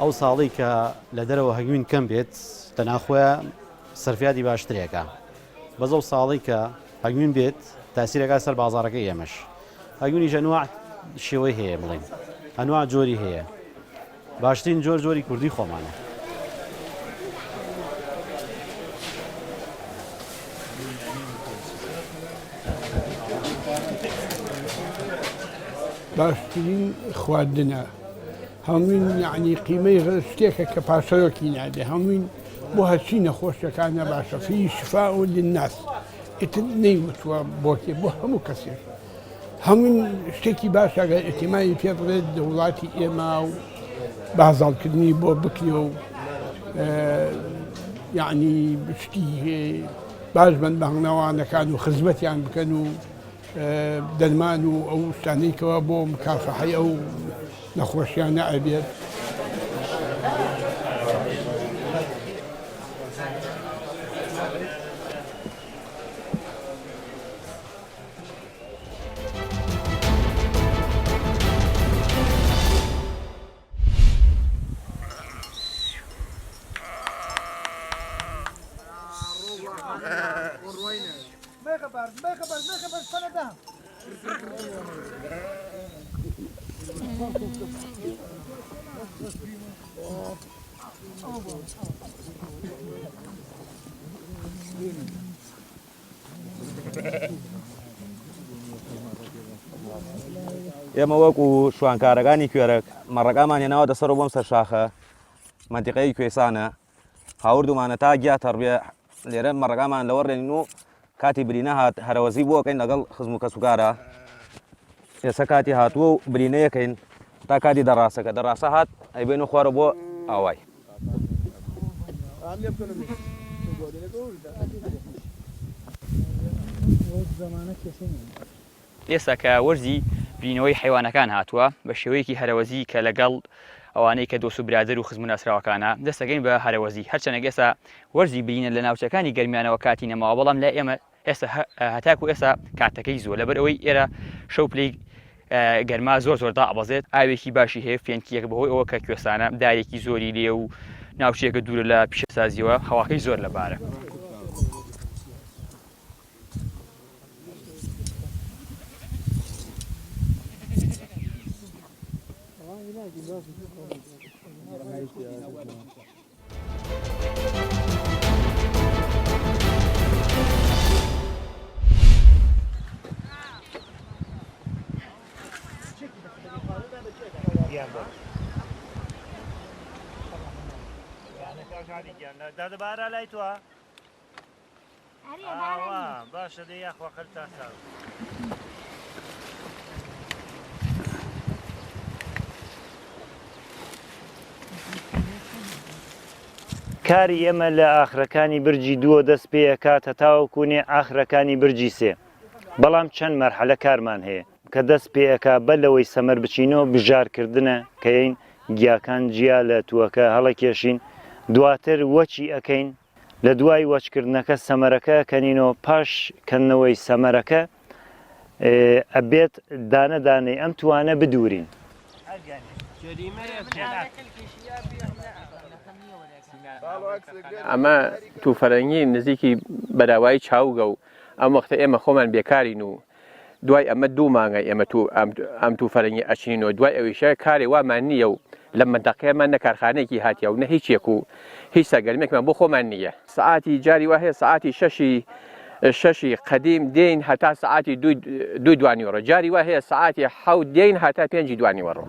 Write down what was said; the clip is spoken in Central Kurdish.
ئەو ساڵی کە لە دەرەوە هەنگوین کەم بێت لە ناخۆیە سەرفیاتی باشترێکە بەزە و ساڵی کە هەنگوین بێت تاسیرەکە سەر بازارەکەی ئێمەش هەنگوینی ژەنوع شێوەی هەیە بڵێن هەنوع جۆری هەیە باشترین جۆری کوردی خۆمانە. باشترین خواردنە هەمووین یعنی قیمەی شتێکە کە پاشەوەکی نادێ هەمووین بۆ هەچی نەخۆشیەکانە باشە فی شفاء للناس ئیتر نەیوتووە بۆکێ بۆ هەموو کەسێک هەمووین شتێکی باشە ئەگەر ئێتیمای پێ بڵێت لە وڵاتی ئێمە و بازاڵکردنی بۆ بکرێ و یعنی شتی باش بن بە هەنگاوانەکان و خزمەتیان بکەن و دەرمان و ئەو شتانەیەکەوە بۆ مکافحەی ئەو نەخۆشیانە ئەبێت. ئێمە وەکو شوانکارەکانی کوێرەک مەڕەکەمان هێناوە دەسەر بۆم سەر شاخە منتیقەی کوێسانە هاوردومانە تا گیاتەڕ بێ لێرە مەڕەکەمان لەوە ڕێنین و کاتی برینە هات هەرەوەزی بۆکەین لەگەڵ خزم و کەسوکارە ئێستا کاتی هاتووە و برینەیەکەین تا کاتی دەڕاستەکە دەڕاستە هات ئەیبێن و خوارە بۆ ئاوای. ئێستا کە وەرزی برینەوەی حیوانەکان هاتووە بە شێوەیەکی هەرەوەزی کە لەگەڵ ئەوانەی کە دۆست و برادر و خزم و ناسراوەکانە دەستەکەین بە هەرەوەزی هەرچەنە ئێستا وەرزی برینە لە ناوچەکانی گەرمیانەوە کاتی نەماوە بەڵام لە ئێمە ئێستا هەتاکو ئێستا کاتەکەی زۆر لەبەر ئەوەی ئێرە شەو پلەی گەرما زۆر دابەزێت ئاوێکی باشی هەیە فێنکیەک بەهۆی ئەوە کە کوێستانە دارێکی زۆری لێ و ناوچەیەکە دوورە لە پیشەسازیەوە هەواکەی زۆر لەبارە. دەبارە لای توە باشە دە یاخواقل تا کاری ئێمە لە ئاخرەکانی برجی دووە دەست پێیەکات هەتاوەکوونێ ئاخرەکانی برجی سێ بەڵام چەند مەرحەلە کارمان هەیە کە دەست پێیەکا بەلەوەی سەمەر بچینەوە بژارکردنە کەین گیاکان جیا لە تووەکە هەڵەکێشین دواتر وەچی ئەەکەین لە دوای وەچکردنەکە سەمەرەکە کەنینەوە پاش کەنەوەی سەمەرەکە ئەبێت دانەدانەی ئەم توانە بدورین. ئەمە تووفەرەنگی نزیکی بەراوایی چاوگە و ئەم وەختە ئێمە خۆمان بێکارین و دوای ئەمە 2 مانگە ئێمە ئەم تووفەرەنگی ئەچینەوە دوای ئەویشە کارێ وامان نییە و لە منتەقەیەمان نە کارخانەیەکی هاتیە و نە هیچێک و هیچ سەرگەرمێکمان بۆ خۆمان نییە. سعاتی جاری وا هەیە سعاتی شەشی قەدیم دێین هەتا سعاتی 2 دوانیوەڕۆ جاری وا هەیە سعاتی 7 دێین هەتا 5 دوانیوەڕۆ.